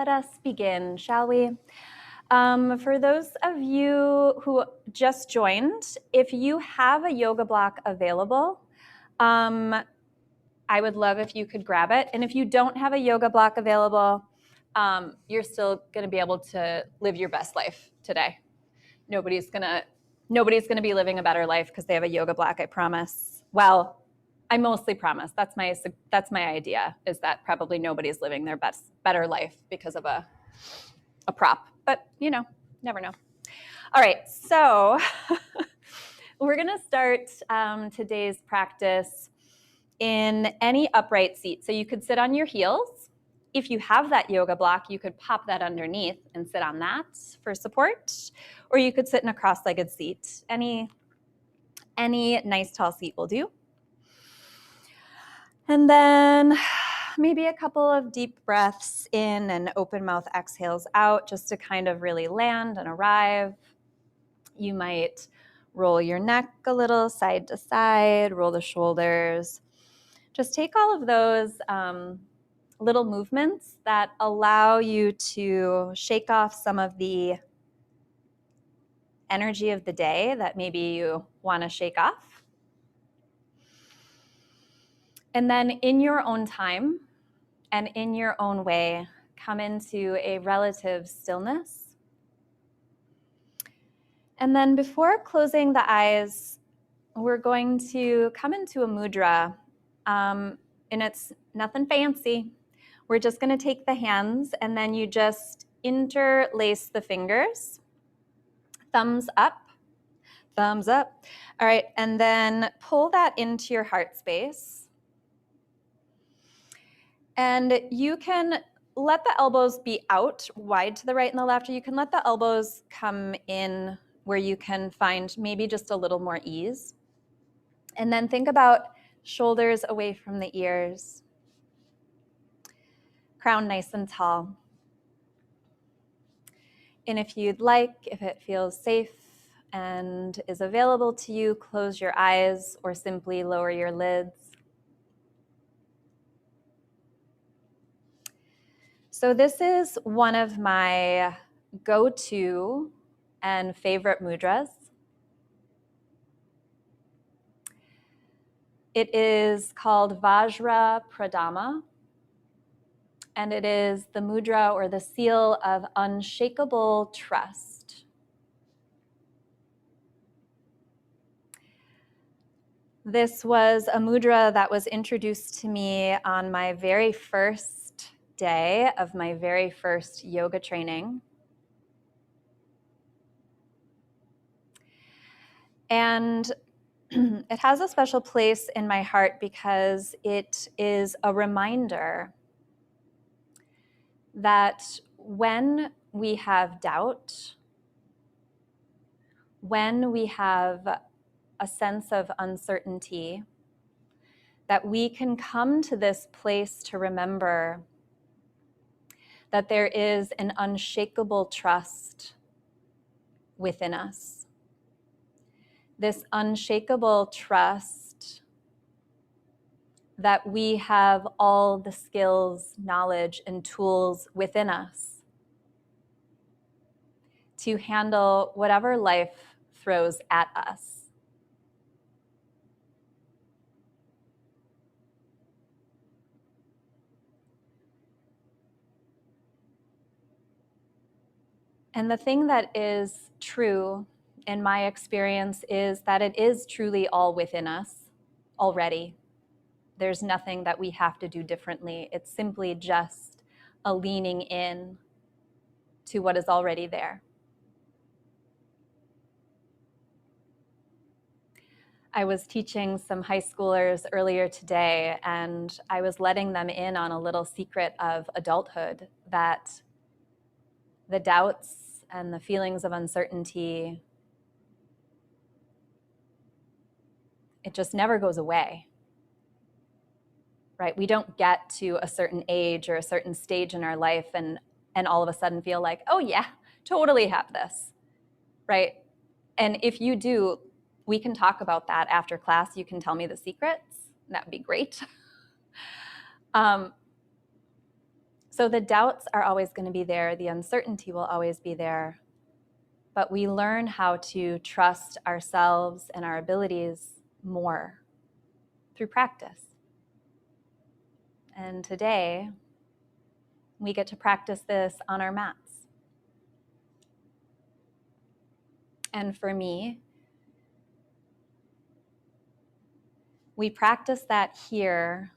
let us begin, shall we? For those of you who just joined, if you have a yoga block available, I would love if you could grab it. And if you don't have a yoga block available, you're still going to be able to live your best life today. Nobody's gonna be living a better life because they have a yoga block, I promise. Well, I mostly promise. That's my idea, is that probably nobody's living their better life because of a prop. But never know. All right, so we're gonna start today's practice in any upright seat. So you could sit on your heels. If you have that yoga block, you could pop that underneath and sit on that for support, or you could sit in a cross-legged seat. Any nice tall seat will do. And then maybe a couple of deep breaths in and open mouth exhales out just to kind of really land and arrive. You might roll your neck a little side to side, roll the shoulders. Just take all of those little movements that allow you to shake off some of the energy of the day that maybe you want to shake off. And then in your own time and in your own way, come into a relative stillness. And then before closing the eyes, we're going to come into a mudra. And it's nothing fancy. We're just going to take the hands and then you just interlace the fingers. Thumbs up, thumbs up. All right, and then pull that into your heart space. And you can let the elbows be out wide to the right and the left, or you can let the elbows come in where you can find maybe just a little more ease. And then think about shoulders away from the ears. Crown nice and tall. And if you'd like, if it feels safe and is available to you, close your eyes or simply lower your lids. So this is one of my go-to and favorite mudras. It is called Vajra Pradama, and it is the mudra or the seal of unshakable trust. This was a mudra that was introduced to me on my very first day of my very first yoga training. And it has a special place in my heart because it is a reminder that when we have doubt, when we have a sense of uncertainty, that we can come to this place to remember that there is an unshakable trust within us. This unshakable trust that we have all the skills, knowledge, and tools within us to handle whatever life throws at us. And the thing that is true in my experience is that it is truly all within us already. There's nothing that we have to do differently. It's simply just a leaning in to what is already there. I was teaching some high schoolers earlier today, and I was letting them in on a little secret of adulthood, that the doubts and the feelings of uncertainty, it just never goes away, right? We don't get to a certain age or a certain stage in our life and all of a sudden feel like, oh yeah, totally have this, right? And if you do, we can talk about that after class. You can tell me the secrets. That would be great. So So the doubts are always going to be there. The uncertainty will always be there. But we learn how to trust ourselves and our abilities more through practice. And today, we get to practice this on our mats. And for me, we practice that here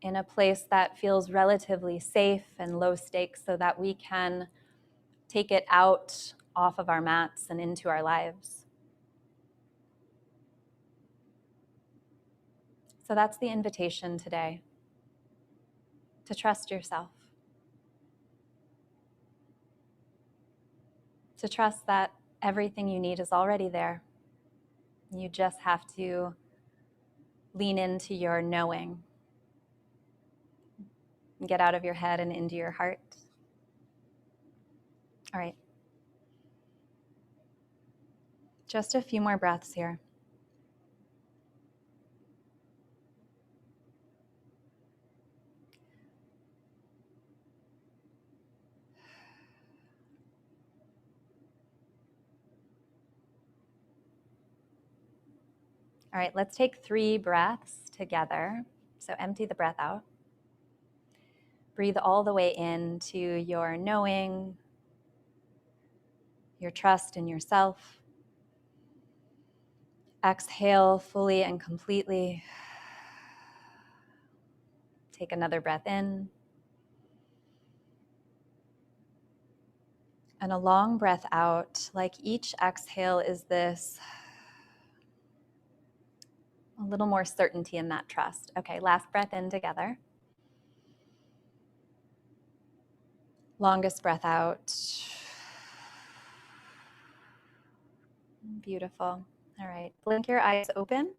in a place that feels relatively safe and low stakes so that we can take it out off of our mats and into our lives. So that's the invitation today, to trust yourself, to trust that everything you need is already there. You just have to lean into your knowing. Get out of your head and into your heart. All right. Just a few more breaths here. All right, let's take 3 breaths together. So empty the breath out. Breathe all the way into your knowing, your trust in yourself. Exhale fully and completely. Take another breath in. And a long breath out, like each exhale is this a little more certainty in that trust. Okay, last breath in together. Longest breath out. Beautiful. All right, blink your eyes open.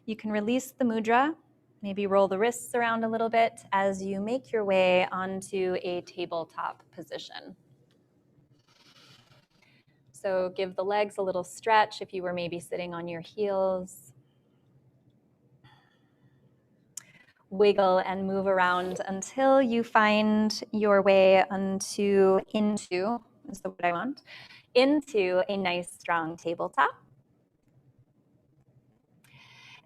You can release the mudra, maybe roll the wrists around a little bit as you make your way onto a tabletop position. So give the legs a little stretch if you were maybe sitting on your heels. Wiggle and move around until you find your way into is the word I want, into a nice strong tabletop.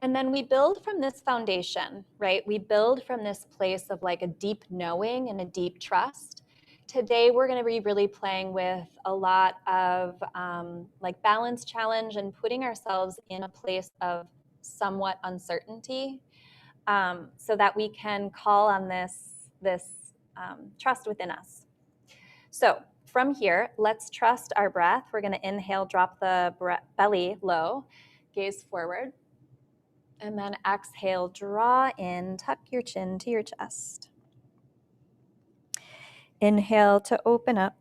And then we build from this foundation, right? We build from this place of like a deep knowing and a deep trust. Today, we're going to be really playing with a lot of like balance challenge and putting ourselves in a place of somewhat uncertainty so that we can call on this trust within us. So from here, let's trust our breath. We're going to inhale, drop the belly low, gaze forward. And then exhale, draw in, tuck your chin to your chest. Inhale to open up.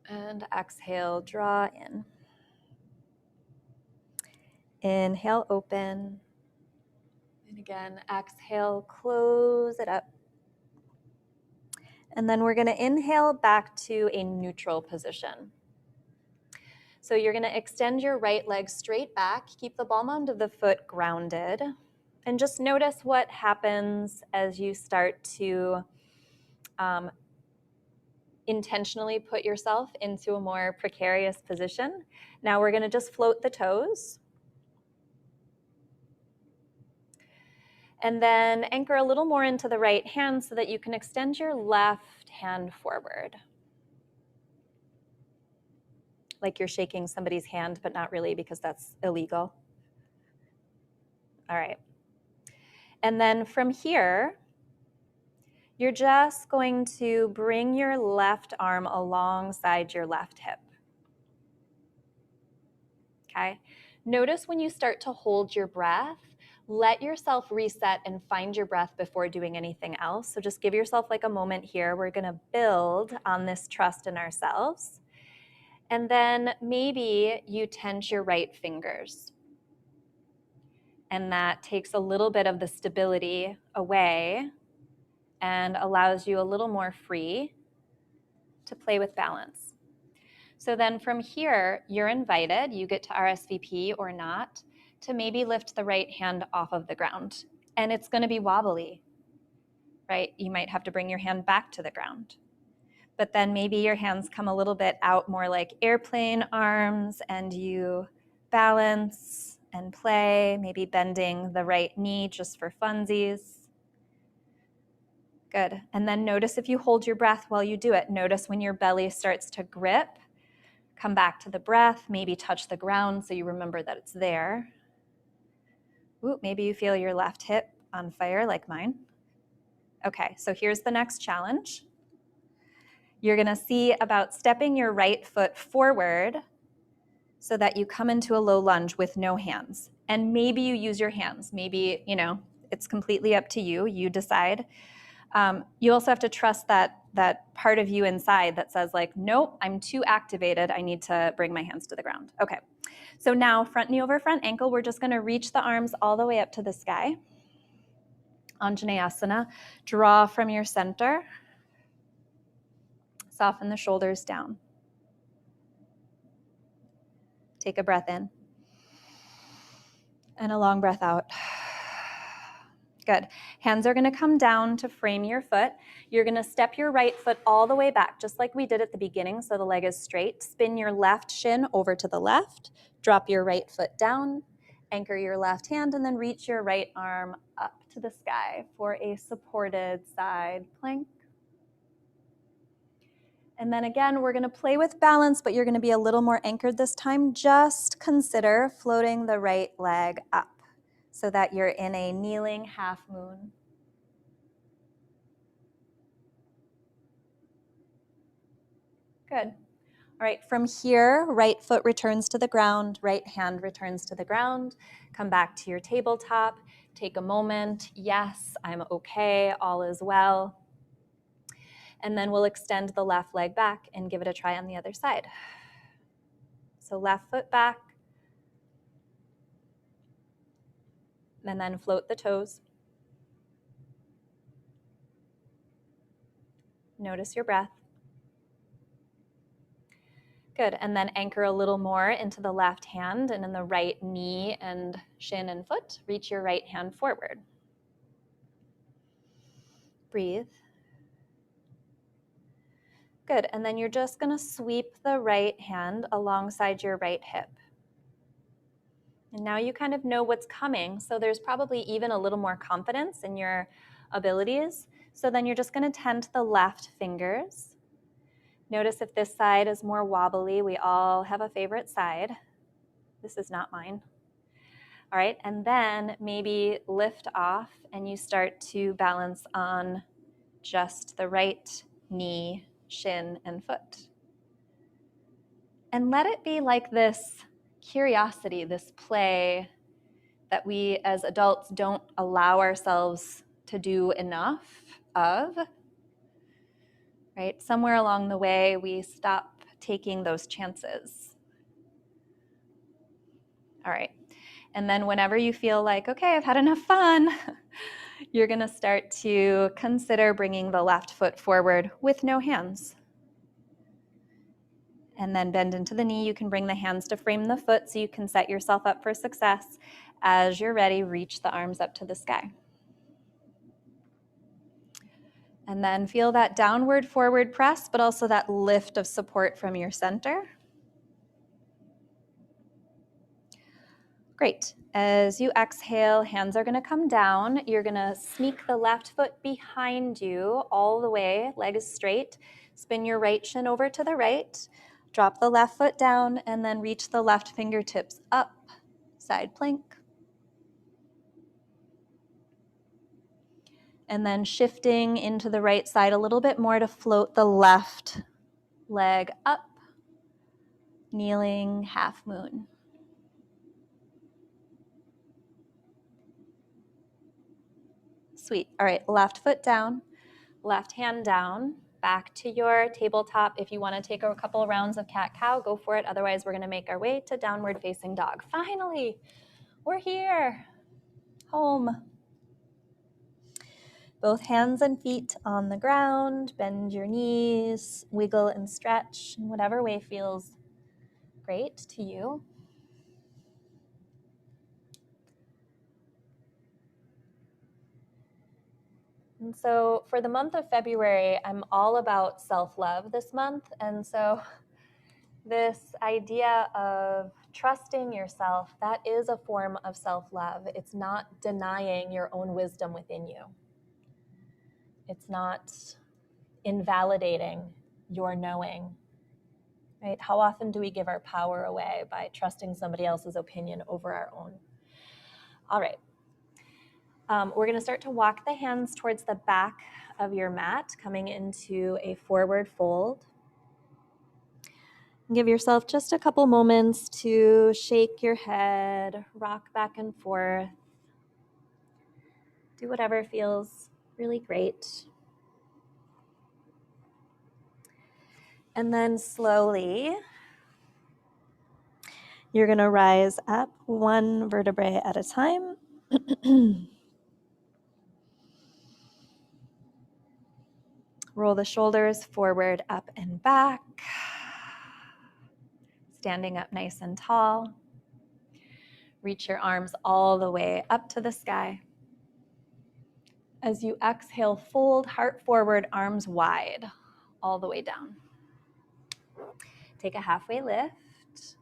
And exhale, draw in. Inhale, open. And again, exhale, close it up. And then we're going to inhale back to a neutral position. So you're going to extend your right leg straight back, keep the ball mound of the foot grounded, and just notice what happens as you start to intentionally put yourself into a more precarious position. Now we're going to just float the toes. And then anchor a little more into the right hand so that you can extend your left hand forward. Like you're shaking somebody's hand, but not really because that's illegal. All right. And then from here, you're just going to bring your left arm alongside your left hip. Okay? Notice when you start to hold your breath, let yourself reset and find your breath before doing anything else. So just give yourself like a moment here. We're going to build on this trust in ourselves. And then maybe you tense your right fingers. And that takes a little bit of the stability away and allows you a little more free to play with balance. So then from here, you're invited, you get to RSVP or not, to maybe lift the right hand off of the ground. And it's going to be wobbly. right? You might have to bring your hand back to the ground. But then maybe your hands come a little bit out more like airplane arms, and you balance and play, maybe bending the right knee just for funsies. Good. And then notice if you hold your breath while you do it. Notice when your belly starts to grip, come back to the breath, maybe touch the ground so you remember that it's there. Ooh, maybe you feel your left hip on fire like mine. Okay, so here's the next challenge. You're gonna see about stepping your right foot forward so that you come into a low lunge with no hands. And maybe you use your hands. Maybe, it's completely up to you. You decide. You also have to trust that part of you inside that says like, nope, I'm too activated. I need to bring my hands to the ground. Okay, so now front knee over front ankle. We're just gonna reach the arms all the way up to the sky. Anjaneyasana, draw from your center. Soften the shoulders down. Take a breath in. And a long breath out. Good. Hands are going to come down to frame your foot. You're going to step your right foot all the way back, just like we did at the beginning, so the leg is straight. Spin your left shin over to the left. Drop your right foot down. Anchor your left hand, and then reach your right arm up to the sky for a supported side plank. And then again, we're going to play with balance, but you're going to be a little more anchored this time. Just consider floating the right leg up so that you're in a kneeling half moon. Good. All right, from here, right foot returns to the ground, right hand returns to the ground. Come back to your tabletop. Take a moment. Yes, I'm okay. All is well. And then we'll extend the left leg back and give it a try on the other side. So left foot back. And then float the toes. Notice your breath. Good, and then anchor a little more into the left hand and in the right knee and shin and foot. Reach your right hand forward. Breathe. Good, and then you're just gonna sweep the right hand alongside your right hip. And now you kind of know what's coming, so there's probably even a little more confidence in your abilities. So then you're just gonna tend to the left fingers. Notice if this side is more wobbly. We all have a favorite side. This is not mine. All right, and then maybe lift off and you start to balance on just the right knee, shin, and foot. And let it be like this curiosity, this play that we as adults don't allow ourselves to do enough of, right? Somewhere along the way, we stop taking those chances. All right. And then whenever you feel like, okay, I've had enough fun, you're going to start to consider bringing the left foot forward with no hands. And then bend into the knee. You can bring the hands to frame the foot so you can set yourself up for success. As you're ready, reach the arms up to the sky. And then feel that downward forward press, but also that lift of support from your center. Great. As you exhale, hands are going to come down. You're going to sneak the left foot behind you all the way, leg is straight. Spin your right shin over to the right. Drop the left foot down and then reach the left fingertips up, side plank. And then shifting into the right side a little bit more to float the left leg up, kneeling half moon. Sweet. All right, left foot down, left hand down, back to your tabletop. If you want to take a couple rounds of cat-cow, go for it. Otherwise, we're going to make our way to downward facing dog. Finally, we're here. Home. Both hands and feet on the ground. Bend your knees, wiggle and stretch in whatever way feels great to you. And so for the month of February, I'm all about self-love this month. And so this idea of trusting yourself, that is a form of self-love. It's not denying your own wisdom within you. It's not invalidating your knowing, right? How often do we give our power away by trusting somebody else's opinion over our own? All right. We're going to start to walk the hands towards the back of your mat, coming into a forward fold. Give yourself just a couple moments to shake your head, rock back and forth. Do whatever feels really great. And then slowly, you're going to rise up one vertebrae at a time. Roll the shoulders forward, up and back. Standing up nice and tall. Reach your arms all the way up to the sky. As you exhale, fold, heart forward, arms wide, all the way down. Take a halfway lift,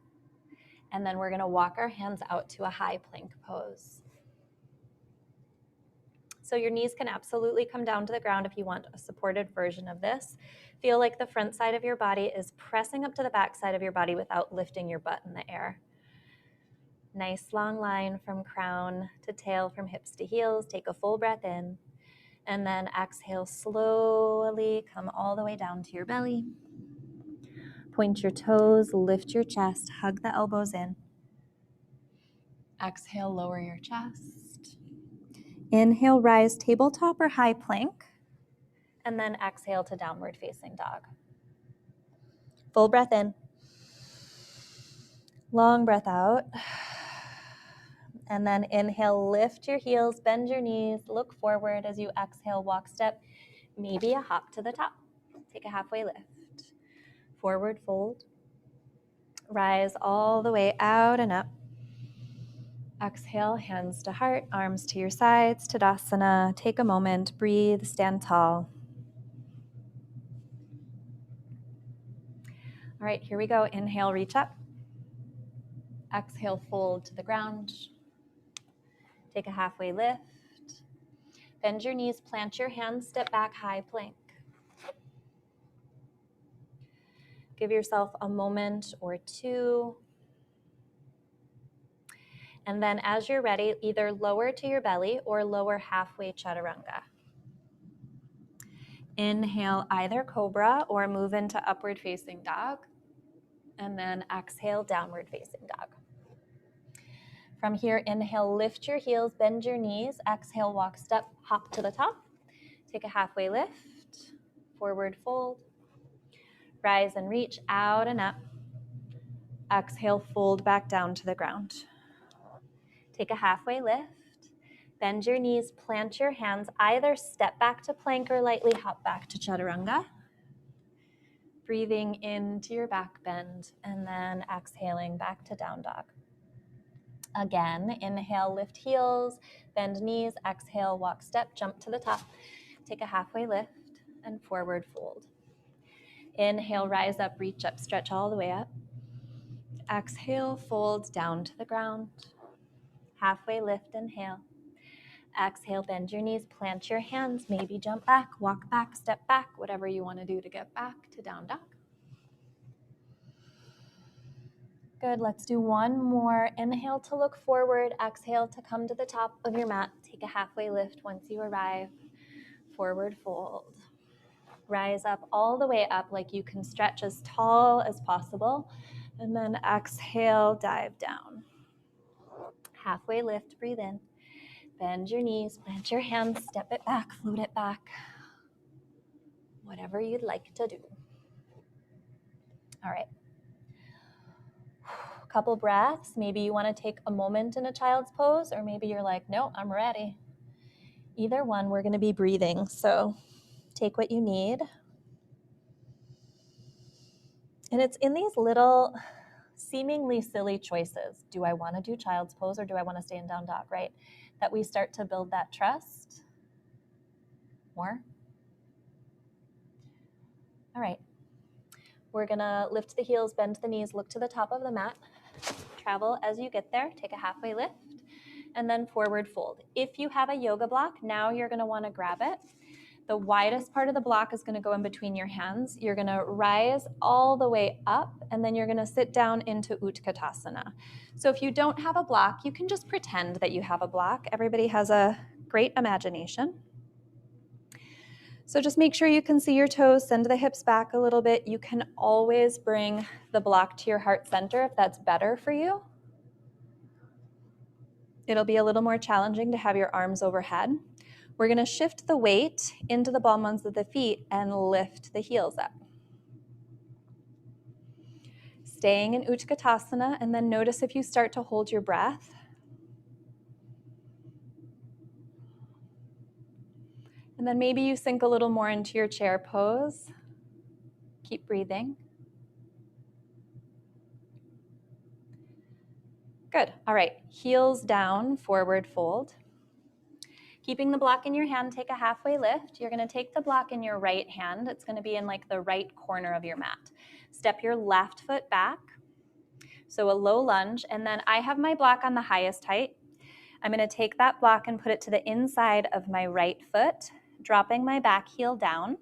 and then we're going to walk our hands out to a high plank pose. So your knees can absolutely come down to the ground if you want a supported version of this. Feel like the front side of your body is pressing up to the back side of your body without lifting your butt in the air. Nice long line from crown to tail, from hips to heels. Take a full breath in, and then exhale, slowly come all the way down to your belly. Point your toes, lift your chest, hug the elbows in. Exhale, lower your chest. Inhale, rise tabletop or high plank. And then exhale to downward facing dog. Full breath in. Long breath out. And then inhale, lift your heels, bend your knees, look forward as you exhale, walk step, maybe a hop to the top. Take a halfway lift. Forward fold. Rise all the way out and up. Exhale, hands to heart, arms to your sides, Tadasana. Take a moment, breathe, stand tall. All right, here we go. Inhale, reach up. Exhale, fold to the ground. Take a halfway lift. Bend your knees, plant your hands, step back, high plank. Give yourself a moment or two. And then as you're ready, either lower to your belly or lower halfway chaturanga. Inhale, either cobra or move into upward facing dog. And then exhale, downward facing dog. From here, inhale, lift your heels, bend your knees. Exhale, walk step, hop to the top. Take a halfway lift, forward fold. Rise and reach out and up. Exhale, fold back down to the ground. Take a halfway lift. Bend your knees, plant your hands, either step back to plank or lightly hop back to chaturanga. Breathing into your back bend and then exhaling back to down dog. Again, inhale, lift heels, bend knees, exhale, walk step, jump to the top. Take a halfway lift and forward fold. Inhale, rise up, reach up, stretch all the way up. Exhale, fold down to the ground. Halfway lift, inhale. Exhale, bend your knees, plant your hands, maybe jump back, walk back, step back, whatever you want to do to get back to down dog. Good, let's do one more. Inhale to look forward, exhale to come to the top of your mat. Take a halfway lift once you arrive. Forward fold. Rise up all the way up like you can stretch as tall as possible. And then exhale, dive down. Halfway lift, breathe in. Bend your knees, plant your hands, step it back, float it back. Whatever you'd like to do. All right. Couple breaths. Maybe you want to take a moment in a child's pose, or maybe you're like, no, I'm ready. Either one, we're going to be breathing. So take what you need. And it's in these little seemingly silly choices. Do I want to do child's pose or do I want to stay in down dog, right? That we start to build that trust. More. All right. We're gonna lift the heels, bend the knees, look to the top of the mat. Travel as you get there, take a halfway lift, and then forward fold. If you have a yoga block, now you're gonna wanna grab it. The widest part of the block is gonna go in between your hands. You're gonna rise all the way up, and then you're gonna sit down into Utkatasana. So if you don't have a block, you can just pretend that you have a block. Everybody has a great imagination. So just make sure you can see your toes, send the hips back a little bit. You can always bring the block to your heart center if that's better for you. It'll be a little more challenging to have your arms overhead. We're gonna shift the weight into the ball mounds of the feet and lift the heels up. Staying in Utkatasana, and then notice if you start to hold your breath. And then maybe you sink a little more into your chair pose. Keep breathing. Good. All right, heels down, forward fold. Keeping the block in your hand, take a halfway lift. You're gonna take the block in your right hand. It's gonna be in like the right corner of your mat. Step your left foot back. So a low lunge, and then I have my block on the highest height. I'm gonna take that block and put it to the inside of my right foot, dropping my back heel down,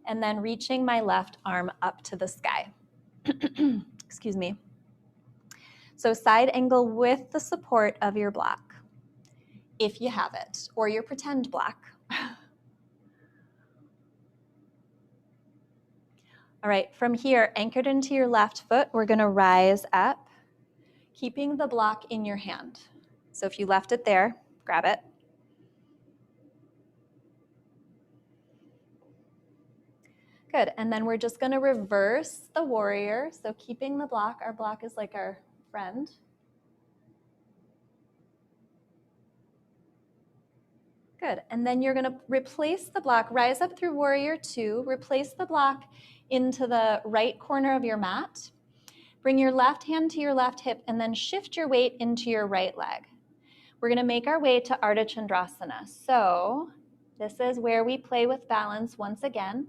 and then reaching my left arm up to the sky. Excuse me. So side angle with the support of your block, if you have it, or your pretend block. All right, from here, anchored into your left foot, we're gonna rise up, keeping the block in your hand. So if you left it there, grab it. Good, and then we're just gonna reverse the warrior. So keeping the block, our block is like our friend. Good, and then you're gonna replace the block, rise up through warrior two, replace the block into the right corner of your mat. Bring your left hand to your left hip and then shift your weight into your right leg. We're gonna make our way to Ardha Chandrasana. So this is where we play with balance once again.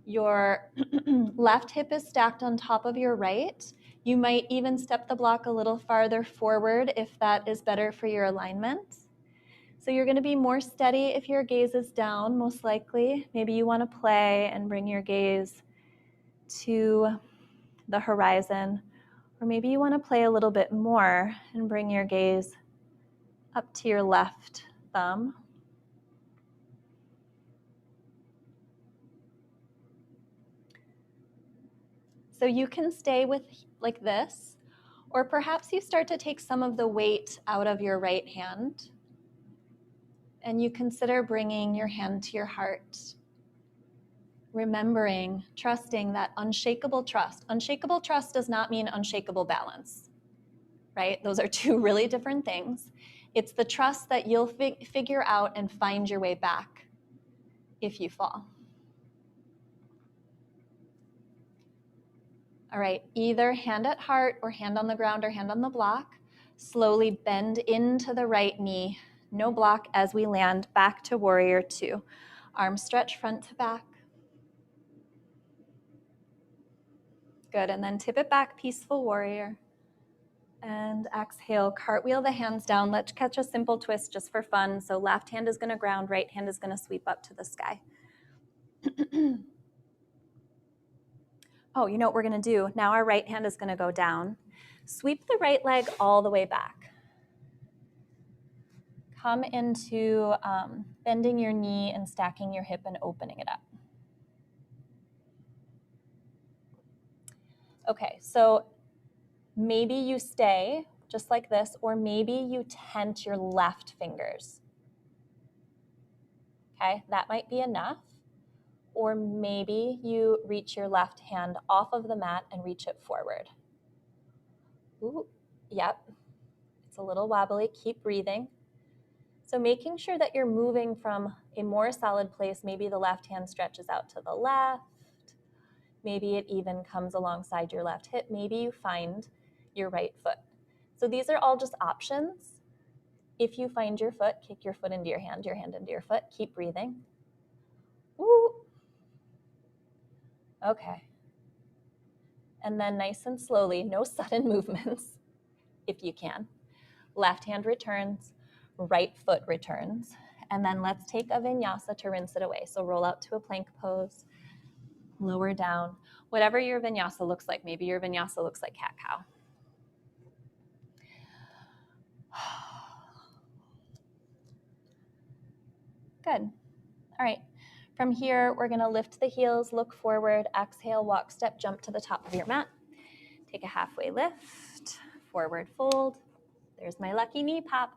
Your left hip is stacked on top of your right. You might even step the block a little farther forward if that is better for your alignment. So you're gonna be more steady if your gaze is down, most likely. Maybe you wanna play and bring your gaze to the horizon, or maybe you wanna play a little bit more and bring your gaze up to your left thumb. So you can stay with like this, or perhaps you start to take some of the weight out of your right hand and you consider bringing your hand to your heart, remembering, trusting that unshakable trust. Unshakable trust does not mean unshakable balance, right? Those are two really different things. It's the trust that you'll figure out and find your way back if you fall. All right, either hand at heart or hand on the ground or hand on the block. Slowly bend into the right knee. No block as we land back to warrior two. Arms stretch front to back. Good, and then tip it back, peaceful warrior. And exhale, cartwheel the hands down. Let's catch a simple twist just for fun. So left hand is gonna ground, right hand is gonna sweep up to the sky. Oh, you know what we're gonna do? Now our right hand is gonna go down. Sweep the right leg all the way back. Come into bending your knee and stacking your hip and opening it up. Okay, so maybe you stay just like this, or maybe you tent your left fingers. Okay, that might be enough. Or maybe you reach your left hand off of the mat and reach it forward. Ooh, yep, it's a little wobbly, keep breathing. So making sure that you're moving from a more solid place, maybe the left hand stretches out to the left, maybe it even comes alongside your left hip, maybe you find your right foot. So these are all just options. If you find your foot, kick your foot into your hand into your foot, keep breathing. Woo. Okay. And then nice and slowly, no sudden movements, if you can. Left hand returns, right foot returns. And then let's take a vinyasa to rinse it away. So roll out to a plank pose, lower down, whatever your vinyasa looks like. Maybe your vinyasa looks like cat-cow. Good. All right. From here, we're going to lift the heels, look forward, exhale, walk, step, jump to the top of your mat. Take a halfway lift, forward fold. There's my lucky knee pop.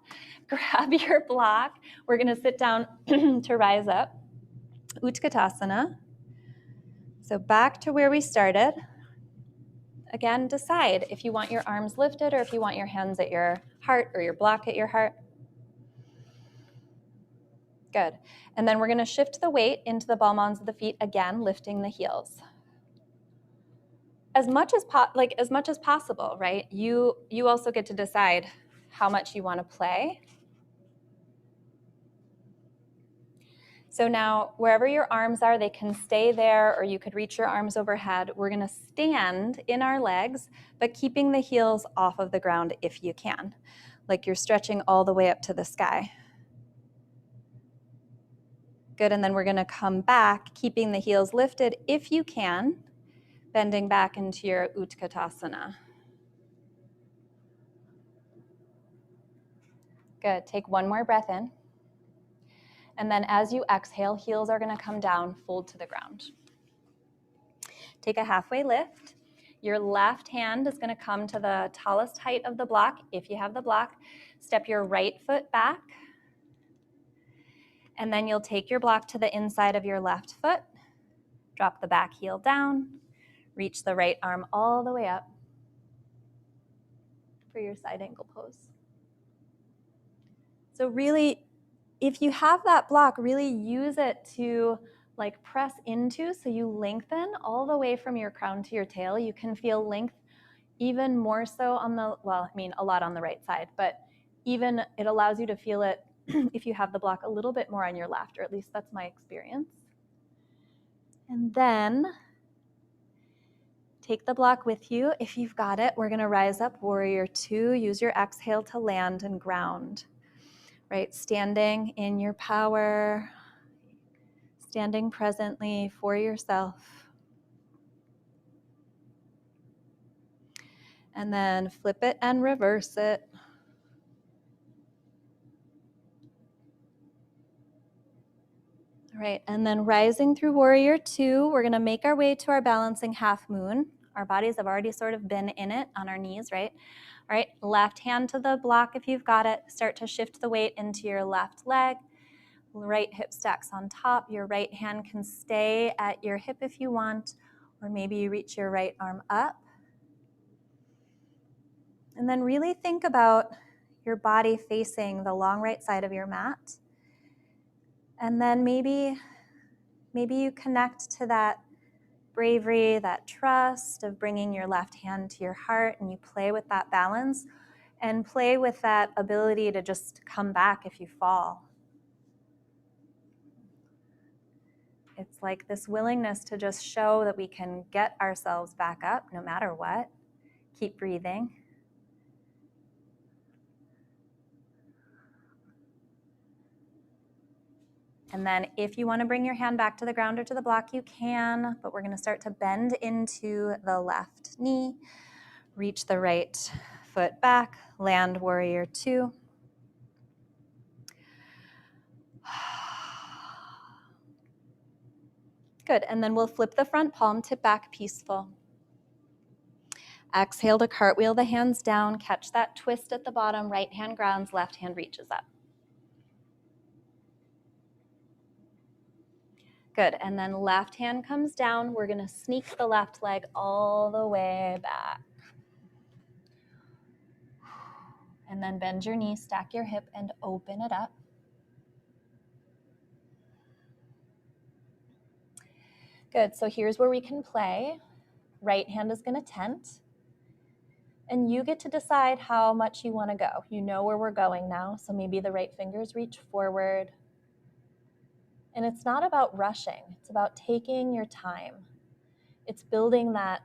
Grab your block. We're going to sit down to rise up. Utkatasana. So back to where we started. Again, decide if you want your arms lifted or if you want your hands at your heart or your block at your heart. Good. And then we're going to shift the weight into the ball mounds of the feet, again, lifting the heels. As much as possible, right? You also get to decide how much you want to play. So now, wherever your arms are, they can stay there, or you could reach your arms overhead. We're going to stand in our legs, but keeping the heels off of the ground if you can, like you're stretching all the way up to the sky. Good, and then we're going to come back, keeping the heels lifted if you can, bending back into your Utkatasana. Good, take one more breath in. And then as you exhale, heels are going to come down, fold to the ground. Take a halfway lift. Your left hand is going to come to the tallest height of the block, if you have the block. Step your right foot back. And then you'll take your block to the inside of your left foot. Drop the back heel down. Reach the right arm all the way up for your side angle pose. So really, if you have that block, really use it to like press into, so you lengthen all the way from your crown to your tail. You can feel length even more so on the, well, I mean, a lot on the right side, but even it allows you to feel it if you have the block a little bit more on your left, or at least that's my experience. And then take the block with you. If you've got it, we're gonna rise up, warrior two. Use your exhale to land and ground, right? Standing in your power, standing presently for yourself. And then flip it and reverse it. All right, and then rising through warrior two, we're gonna make our way to our balancing half moon. Our bodies have already sort of been in it on our knees, right? All right, left hand to the block if you've got it. Start to shift the weight into your left leg. Right hip stacks on top. Your right hand can stay at your hip if you want, or maybe you reach your right arm up. And then really think about your body facing the long right side of your mat. And then maybe you connect to that bravery, that trust of bringing your left hand to your heart, and you play with that balance and play with that ability to just come back if you fall. It's like this willingness to just show that we can get ourselves back up no matter what. Keep breathing. And then if you want to bring your hand back to the ground or to the block, you can, but we're going to start to bend into the left knee. Reach the right foot back, land warrior two. Good, and then we'll flip the front palm, tip back, peaceful. Exhale to cartwheel the hands down, catch that twist at the bottom, right hand grounds, left hand reaches up. Good, and then left hand comes down. We're gonna sneak the left leg all the way back. And then bend your knee, stack your hip, and open it up. Good, so here's where we can play. Right hand is gonna tent. And you get to decide how much you wanna go. You know where we're going now, so maybe the right fingers reach forward And it's not about rushing. It's about taking your time. It's building that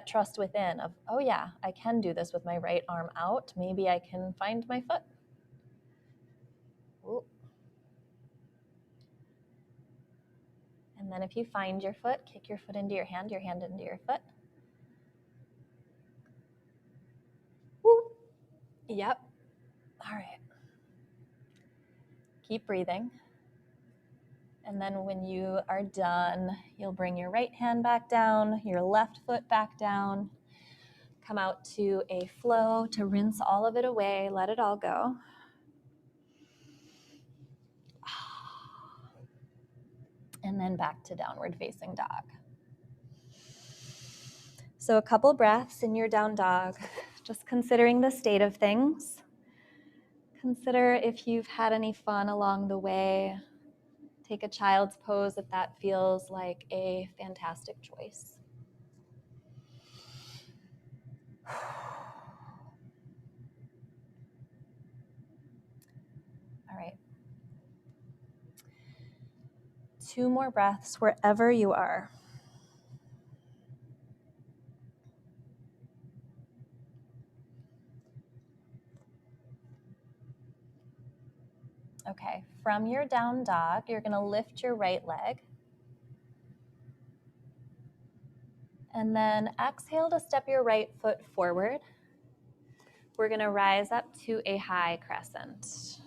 trust within of, oh yeah, I can do this with my right arm out. Maybe I can find my foot. Ooh. And then if you find your foot, kick your foot into your hand into your foot. Woo. Yep. All right. Keep breathing. And then when you are done, you'll bring your right hand back down, your left foot back down, come out to a flow to rinse all of it away, let it all go. And then back to downward facing dog. So a couple breaths in your down dog, just considering the state of things. Consider if you've had any fun along the way. Take a child's pose if that feels like a fantastic choice. All right. 2 more breaths wherever you are. Okay, from your down dog, you're going to lift your right leg. And then exhale to step your right foot forward. We're going to rise up to a high crescent.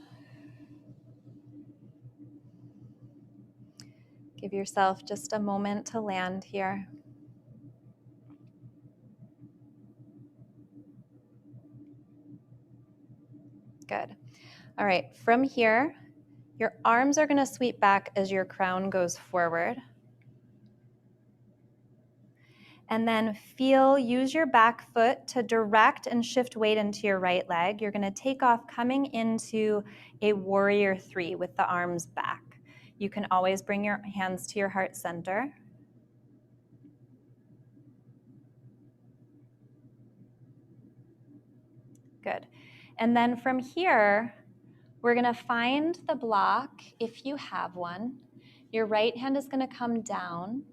Give yourself just a moment to land here. Good. All right, from here, your arms are going to sweep back as your crown goes forward. And then use your back foot to direct and shift weight into your right leg. You're going to take off coming into a warrior 3 with the arms back. You can always bring your hands to your heart center. Good. And then from here, we're going to find the block, if you have one. Your right hand is going to come down.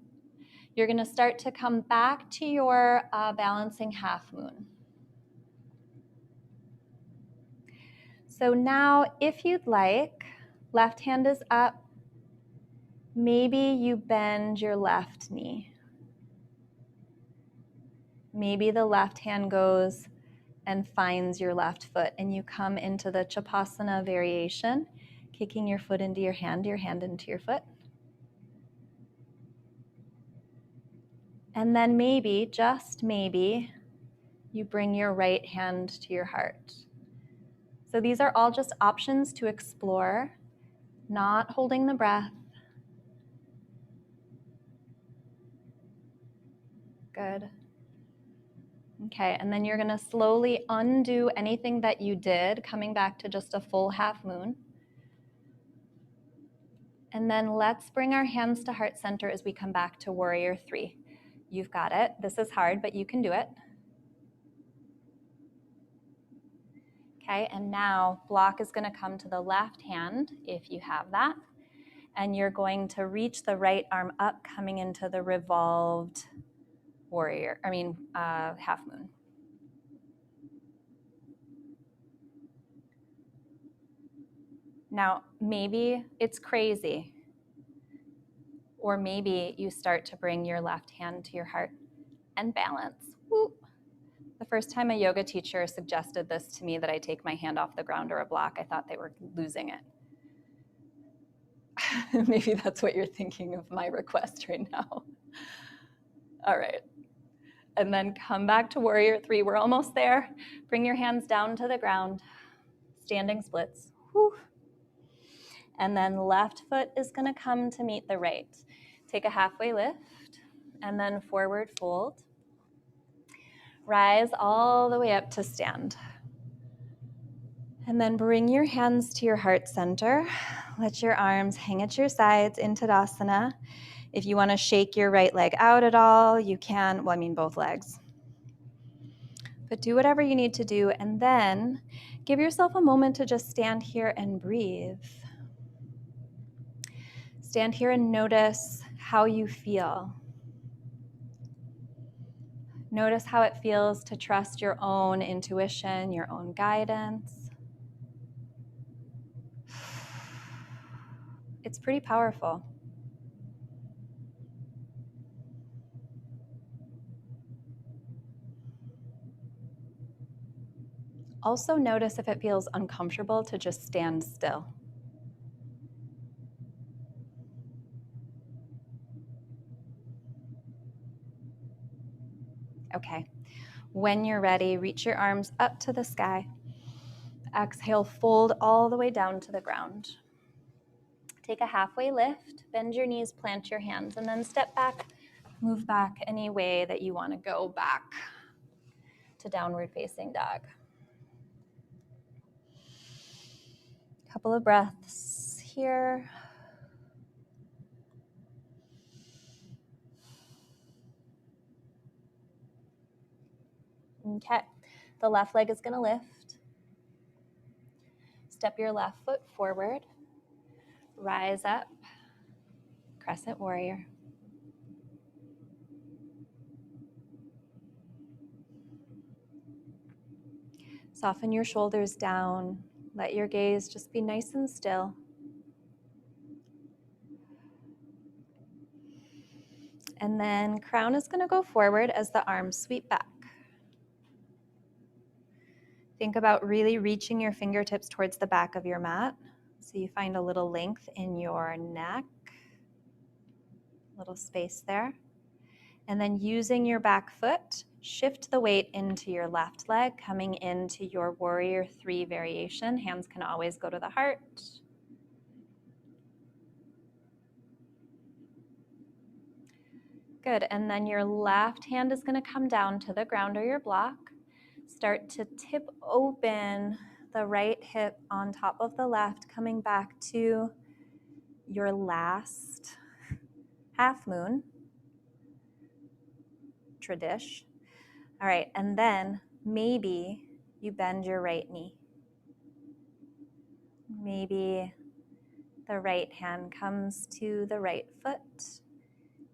You're going to start to come back to your balancing half moon. So now, if you'd like, left hand is up. Maybe you bend your left knee. Maybe the left hand goes and finds your left foot, and you come into the Chapasana variation, kicking your foot into your hand into your foot. And then maybe, just maybe, you bring your right hand to your heart. So these are all just options to explore, not holding the breath. Good. Okay, and then you're going to slowly undo anything that you did, coming back to just a full half moon. And then let's bring our hands to heart center as we come back to warrior 3. You've got it. This is hard, but you can do it. Okay, and now block is going to come to the left hand if you have that. And you're going to reach the right arm up, coming into the revolved half moon. Now, maybe it's crazy, or maybe you start to bring your left hand to your heart and balance. Woo. The first time a yoga teacher suggested this to me, that I take my hand off the ground or a block, I thought they were losing it. Maybe that's what you're thinking of my request right now. All right. And then come back to warrior 3. We're almost there. Bring your hands down to the ground. Standing splits. Whew. And then left foot is going to come to meet the right. Take a halfway lift and then forward fold. Rise all the way up to stand. And then bring your hands to your heart center. Let your arms hang at your sides in Tadasana. If you want to shake your right leg out at all, you can. Well, I mean both legs. But do whatever you need to do, and then give yourself a moment to just stand here and breathe. stand here and notice how you feel. Notice how it feels to trust your own intuition, your own guidance. It's pretty powerful. Also notice if it feels uncomfortable to just stand still. Okay. When you're ready, reach your arms up to the sky. Exhale, fold all the way down to the ground. Take a halfway lift, bend your knees, plant your hands, and then step back, move back any way that you want to go back to downward facing dog. Couple of breaths here. Okay, the left leg is going to lift. Step your left foot forward. Rise up, crescent warrior. Soften your shoulders down. Let your gaze just be nice and still. And then crown is going to go forward as the arms sweep back. Think about really reaching your fingertips towards the back of your mat so you find a little length in your neck, little space there. And then using your back foot, shift the weight into your left leg, coming into your warrior 3 variation. Hands can always go to the heart. Good, and then your left hand is going to come down to the ground or your block. Start to tip open the right hip on top of the left, coming back to your last half moon, tradish. All right, and then maybe you bend your right knee. Maybe the right hand comes to the right foot.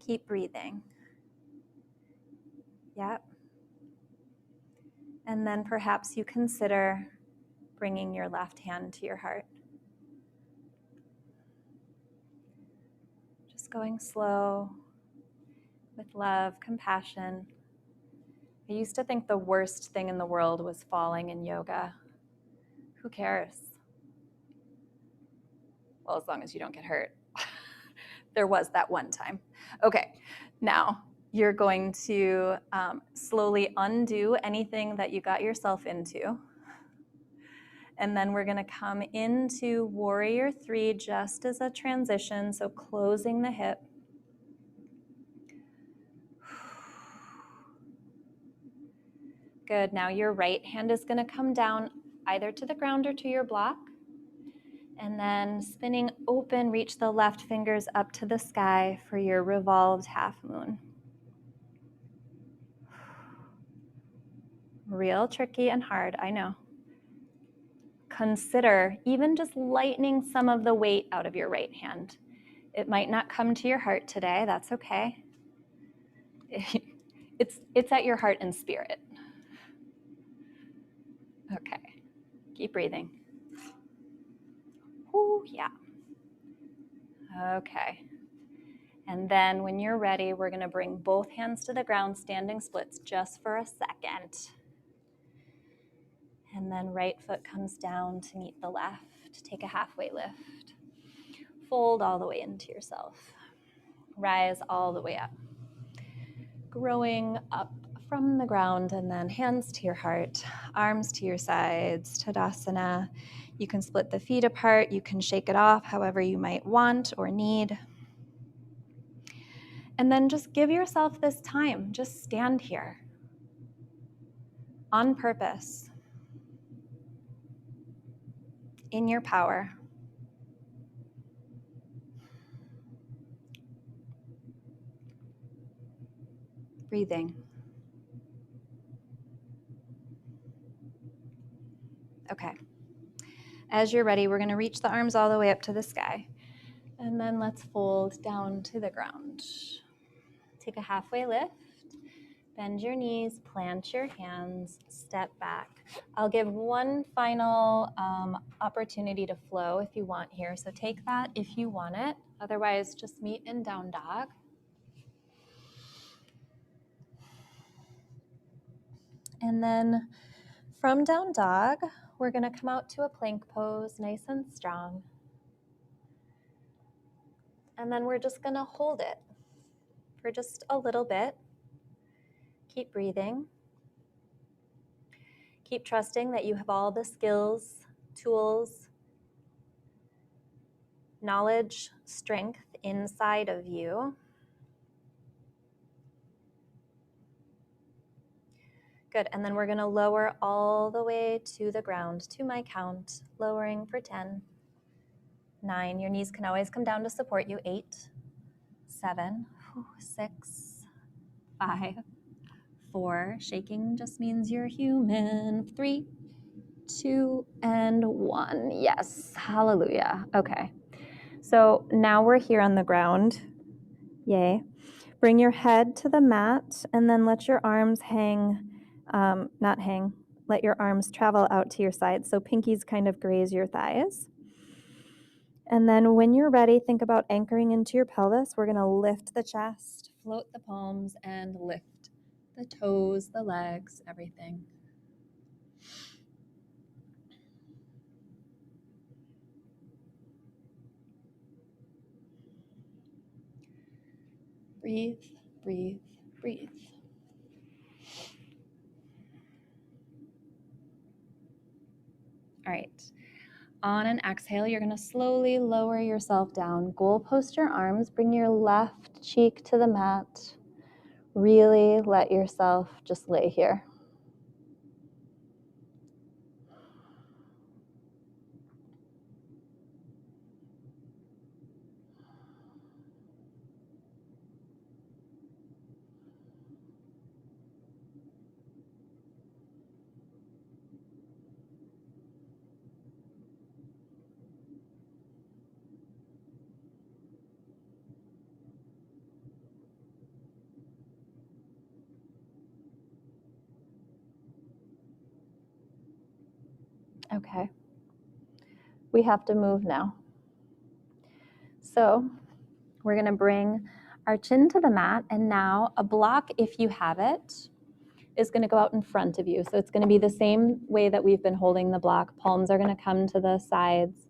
Keep breathing. Yep. And then perhaps you consider bringing your left hand to your heart. Just going slow with love, compassion. I used to think the worst thing in the world was falling in yoga. Who cares? Well, as long as you don't get hurt. There was that one time. Okay, now you're going to slowly undo anything that you got yourself into. And then we're going to come into warrior 3 just as a transition, so closing the hip. Good, now your right hand is going to come down either to the ground or to your block. And then spinning open, reach the left fingers up to the sky for your revolved half moon. Real tricky and hard, I know. Consider even just lightening some of the weight out of your right hand. It might not come to your heart today, that's okay. It's at your heart and spirit. Okay, keep breathing. Ooh, yeah. Okay. And then when you're ready, we're going to bring both hands to the ground, standing splits just for a second. And then right foot comes down to meet the left. Take a halfway lift. Fold all the way into yourself. Rise all the way up. Growing up from the ground, and then hands to your heart, arms to your sides, Tadasana. You can split the feet apart. You can shake it off however you might want or need. And then just give yourself this time. Just stand here on purpose, in your power. Breathing. Okay. As you're ready, we're going to reach the arms all the way up to the sky. And And then let's fold down to the ground. Take a halfway lift. Bend your knees, plant your hands, step back. I'll give one final opportunity to flow if you want here. So take that if you want it. Otherwise, just meet in down dog. And then from down dog, we're going to come out to a plank pose, nice and strong. And then we're just going to hold it for just a little bit. Keep breathing. Keep trusting that you have all the skills, tools, knowledge, strength inside of you. Good, and then we're gonna lower all the way to the ground, to my count, lowering for 10, 9, your knees can always come down to support you, 8, 7, 6, 5, 4, shaking just means you're human, 3, 2, and 1, yes, hallelujah, okay. So now we're here on the ground, yay. Bring your head to the mat and then let your arms hang, not hang, let your arms travel out to your sides. So pinkies kind of graze your thighs. And then when you're ready, think about anchoring into your pelvis. We're gonna lift the chest, float the palms, and lift the toes, the legs, everything. Breathe, breathe, breathe. All right. On an exhale, you're going to slowly lower yourself down. Goal post your arms. Bring your left cheek to the mat. Really let yourself just lay here. Okay. We have to move now. So we're going to bring our chin to the mat, and now a block, if you have it, is going to go out in front of you. So it's going to be the same way that we've been holding the block. Palms are going to come to the sides.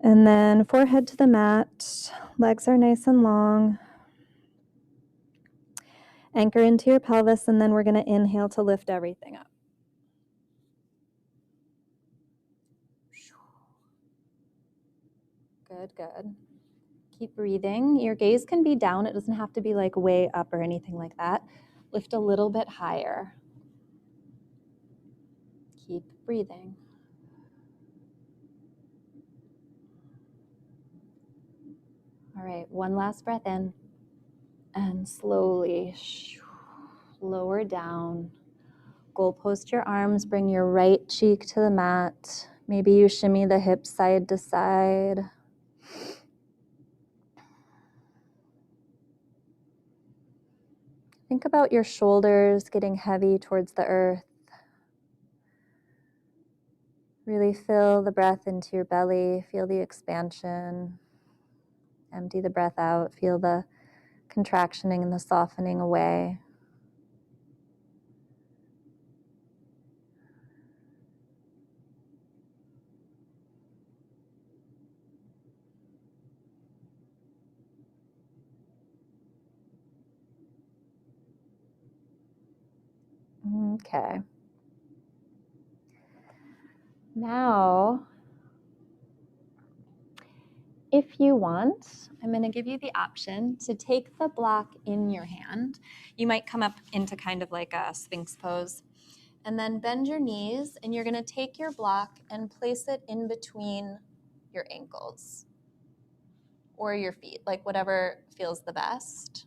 And then forehead to the mat. Legs are nice and long. Anchor into your pelvis, and then we're going to inhale to lift everything up. Good, good. Keep breathing. Your gaze can be down. It doesn't have to be like way up or anything like that. Lift a little bit higher. Keep breathing. All right, one last breath in. And slowly lower down. Goal post your arms. Bring your right cheek to the mat. Maybe you shimmy the hips side to side. Think about your shoulders getting heavy towards the earth. Really feel the breath into your belly. Feel the expansion. Empty the breath out. Feel the contractioning and the softening away. Okay. Now, if you want, I'm going to give you the option to take the block in your hand. You might come up into kind of like a Sphinx pose. And then bend your knees, and you're going to take your block and place it in between your ankles or your feet, like whatever feels the best.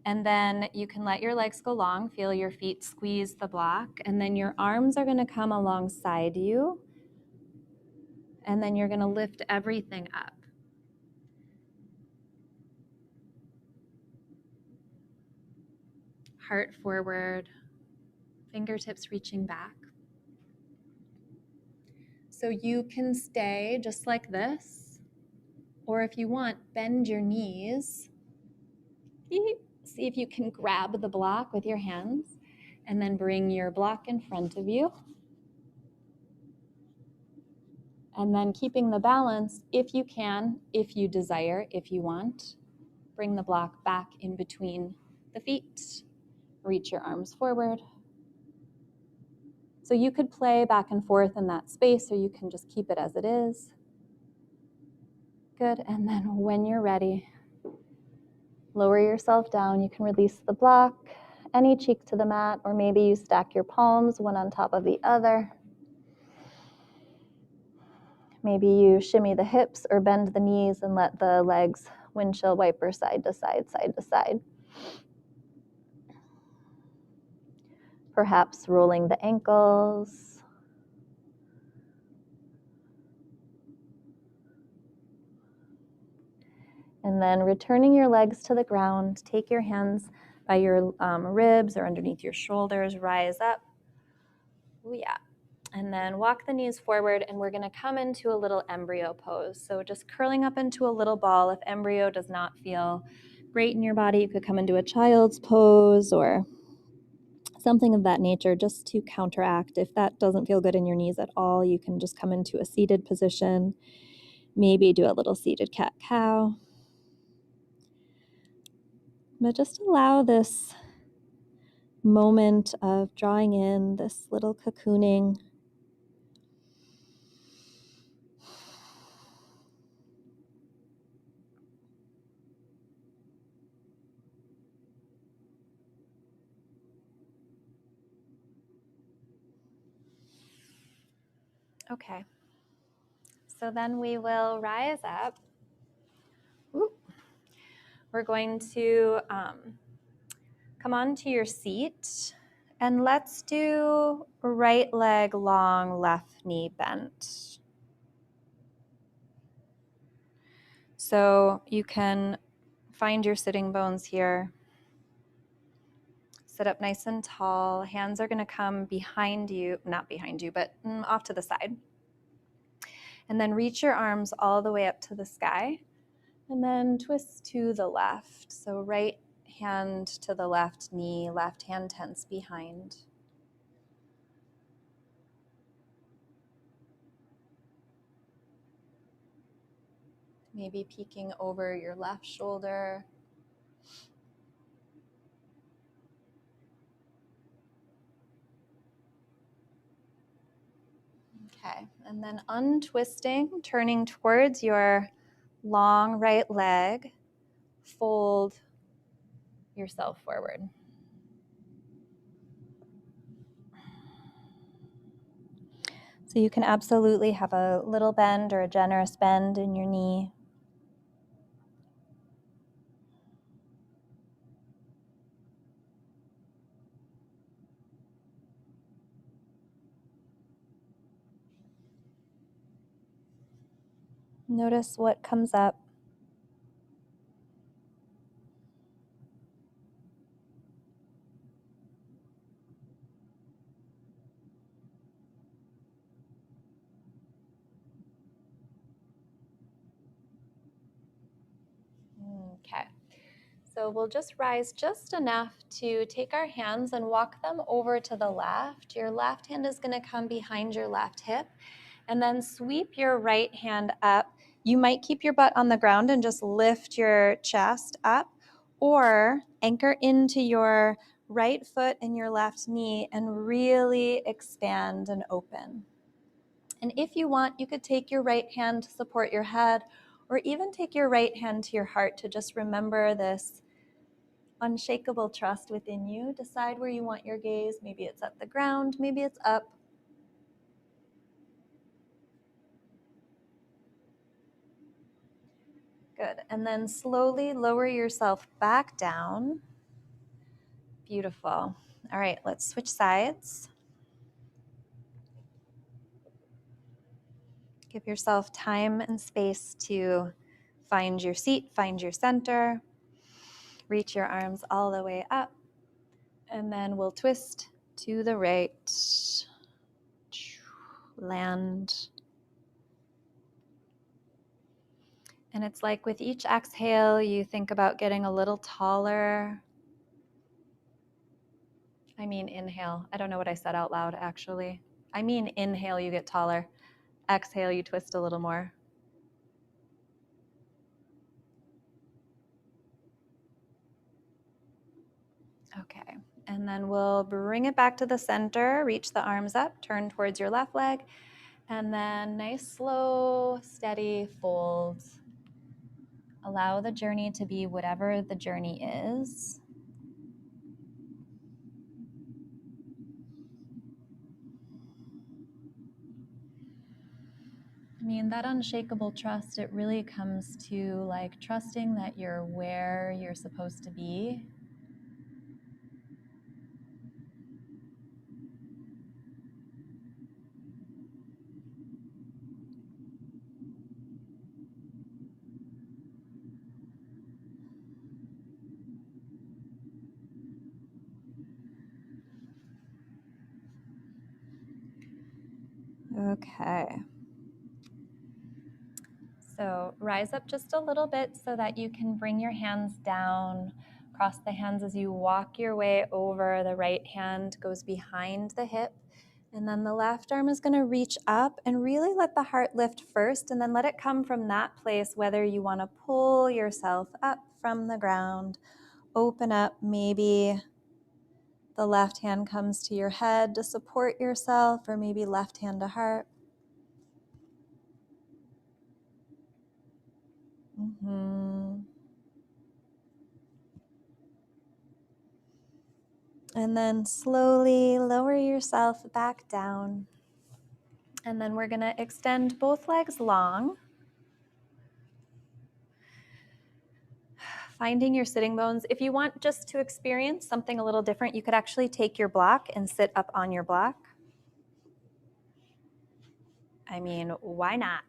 And then you can let your legs go long, feel your feet squeeze the block, and then your arms are going to come alongside you. And then you're going to lift everything up. Heart forward, fingertips reaching back. So you can stay just like this, or if you want, bend your knees. See if you can grab the block with your hands and then bring your block in front of you. And then keeping the balance, if you can, if you desire, if you want, bring the block back in between the feet. Reach your arms forward. So you could play back and forth in that space, or you can just keep it as it is. Good, and then when you're ready, lower yourself down. You can release the block, any cheek to the mat, or maybe you stack your palms one on top of the other. Maybe you shimmy the hips or bend the knees and let the legs windshield wiper side to side, side to side. Perhaps rolling the ankles. And then returning your legs to the ground, take your hands by your ribs or underneath your shoulders, rise up. Ooh, yeah. And then walk the knees forward, and we're going to come into a little embryo pose. So just curling up into a little ball. If embryo does not feel great in your body, you could come into a child's pose or something of that nature just to counteract. If that doesn't feel good in your knees at all, you can just come into a seated position. Maybe do a little seated cat-cow. But just allow this moment of drawing in, this little cocooning. Okay. So then we will rise up. Ooh. We're going to come onto your seat, and let's do right leg long, left knee bent. So you can find your sitting bones here. Sit up nice and tall. Hands are going to come behind you, not behind you, but off to the side. And then reach your arms all the way up to the sky. And then twist to the left. So right hand to the left knee, left hand tense behind. Maybe peeking over your left shoulder. Okay, and then untwisting, turning towards your long right leg, fold yourself forward. So you can absolutely have a little bend or a generous bend in your knee. Notice what comes up. Okay, so we'll just rise just enough to take our hands and walk them over to the left. Your left hand is going to come behind your left hip, and then sweep your right hand up. You might keep your butt on the ground and just lift your chest up, or anchor into your right foot and your left knee and really expand and open. And if you want, you could take your right hand to support your head, or even take your right hand to your heart to just remember this unshakable trust within you. Decide where you want your gaze. Maybe it's at the ground, maybe it's up. Good. And then slowly lower yourself back down. Beautiful. All right, let's switch sides. Give yourself time and space to find your seat, find your center. Reach your arms all the way up, and then we'll twist to the right. Land. And it's like with each exhale, you think about getting a little taller. I mean, inhale. I don't know what I said out loud, actually. I mean, inhale, you get taller. Exhale, you twist a little more. Okay, and then we'll bring it back to the center, reach the arms up, turn towards your left leg, and then nice, slow, steady fold. Allow the journey to be whatever the journey is. I mean, that unshakable trust, it really comes to like trusting that you're where you're supposed to be. Okay. So rise up just a little bit so that you can bring your hands down. Cross the hands as you walk your way over. The right hand goes behind the hip. And then the left arm is going to reach up and really let the heart lift first, and then let it come from that place, whether you want to pull yourself up from the ground, open up, maybe the left hand comes to your head to support yourself, or maybe left hand to heart. And then slowly lower yourself back down. And then we're going to extend both legs long. Finding your sitting bones. If you want just to experience something a little different, you could actually take your block and sit up on your block. I mean, why not?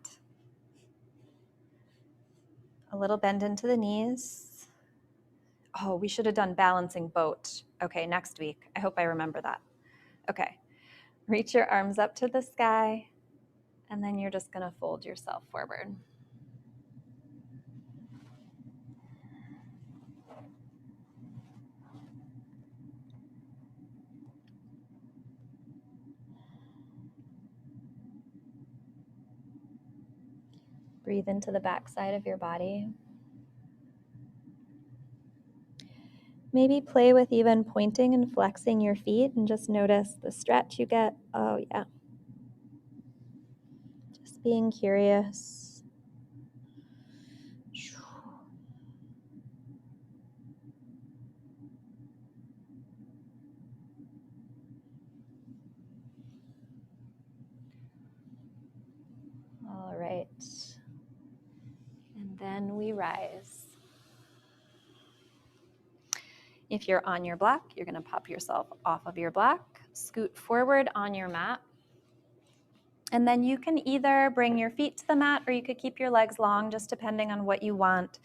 A little bend into the knees. Oh, we should have done balancing boat. Okay, next week. I hope I remember that. Okay, reach your arms up to the sky, and then you're just going to fold yourself forward. Breathe into the back side of your body. Maybe play with even pointing and flexing your feet and just notice the stretch you get. Oh, yeah. Just being curious. All right. And then we rise. If you're on your block, you're going to pop yourself off of your block, scoot forward on your mat. And then you can either bring your feet to the mat, or you could keep your legs long, just depending on what you want.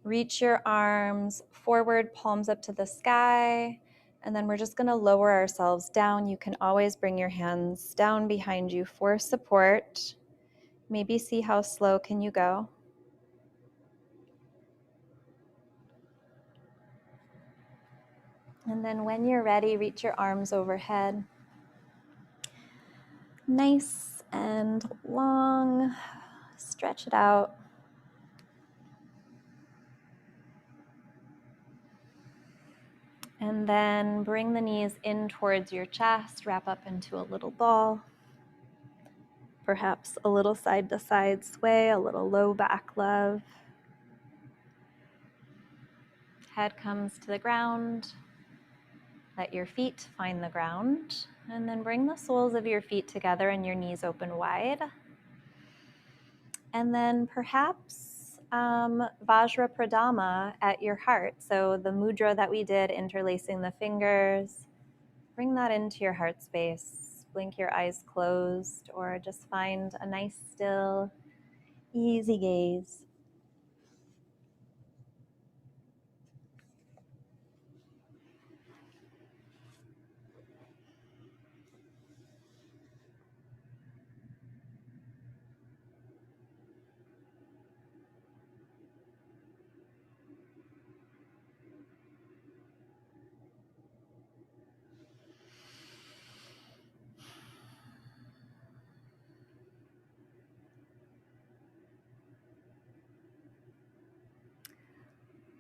Reach your arms forward, palms up to the sky, and then we're just going to lower ourselves down. You can always bring your hands down behind you for support. Maybe see how slow can you go. And then when you're ready, reach your arms overhead. Nice and long. Stretch it out. And then bring the knees in towards your chest, wrap up into a little ball. Perhaps a little side to side sway, a little low back love. Head comes to the ground. Let your feet find the ground. And then bring the soles of your feet together and your knees open wide. And then perhaps Vajra Pradama at your heart. So the mudra that we did, interlacing the fingers, bring that into your heart space. blink your eyes closed or just find a nice, still, easy gaze.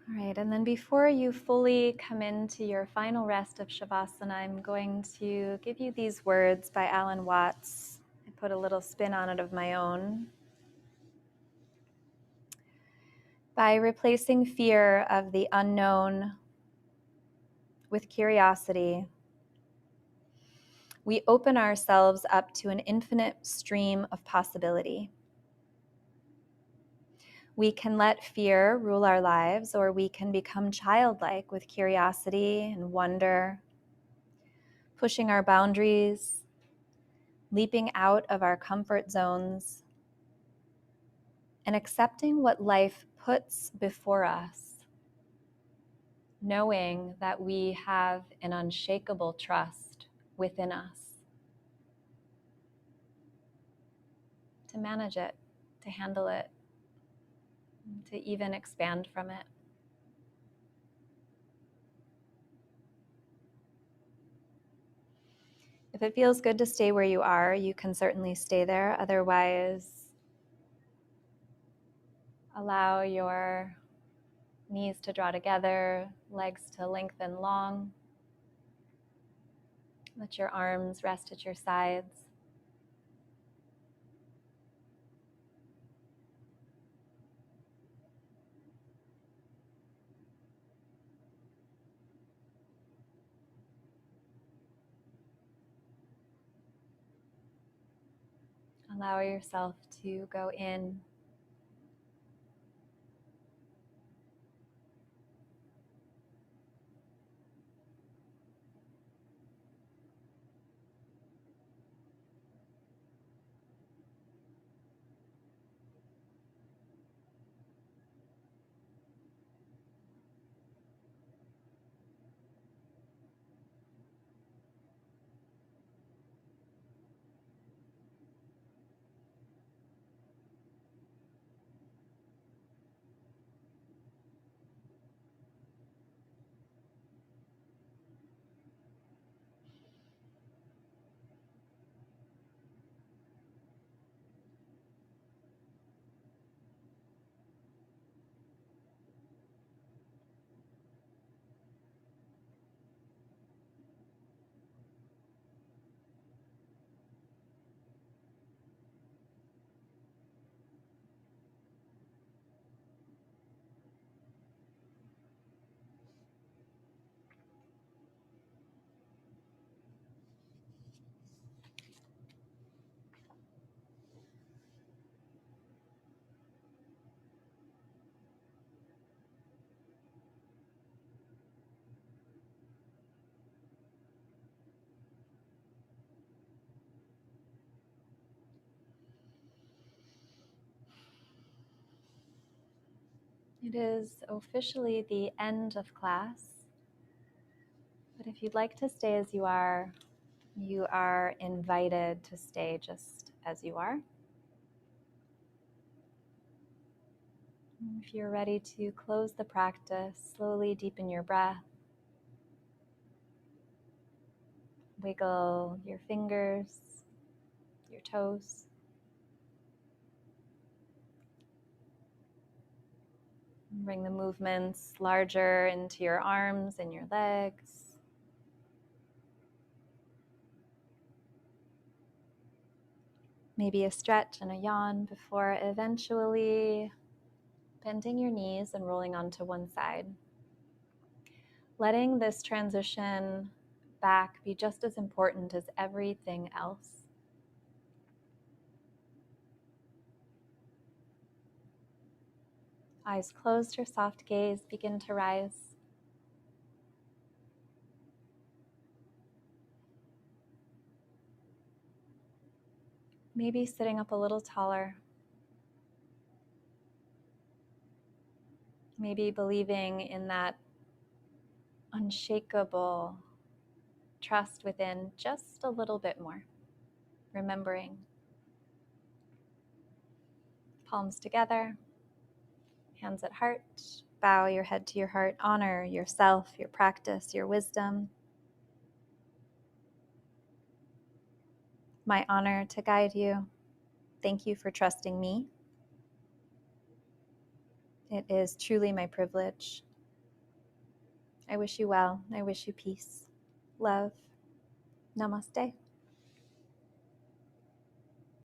All right, and then before you fully come into your final rest of Shavasana, I'm going to give you these words by Alan Watts. I put a little spin on it of my own. By replacing fear of the unknown with curiosity, we open ourselves up to an infinite stream of possibility. We can let fear rule our lives, or we can become childlike with curiosity and wonder, pushing our boundaries, leaping out of our comfort zones, and accepting what life puts before us, knowing that we have an unshakable trust within us to manage it, to handle it, to even expand from it. If it feels good to stay where you are, you can certainly stay there. Otherwise, allow your knees to draw together, legs to lengthen long. Let your arms rest at your sides. Allow yourself to go in. It is officially the end of class, but if you'd like to stay as you are invited to stay just as you are. If you're ready to close the practice, slowly deepen your breath. Wiggle your fingers, your toes. Bring the movements larger into your arms and your legs. Maybe a stretch and a yawn before eventually bending your knees and rolling onto one side. Letting this transition back be just as important as everything else. Eyes closed or soft gaze begin to rise. Maybe sitting up a little taller. Maybe believing in that unshakable trust within just a little bit more. Remembering. Palms together, hands at heart. Bow your head to your heart. Honor yourself, your practice, your wisdom. My honor to guide you. Thank you for trusting me. It is truly my privilege. I wish you well. I wish you peace. Love. Namaste.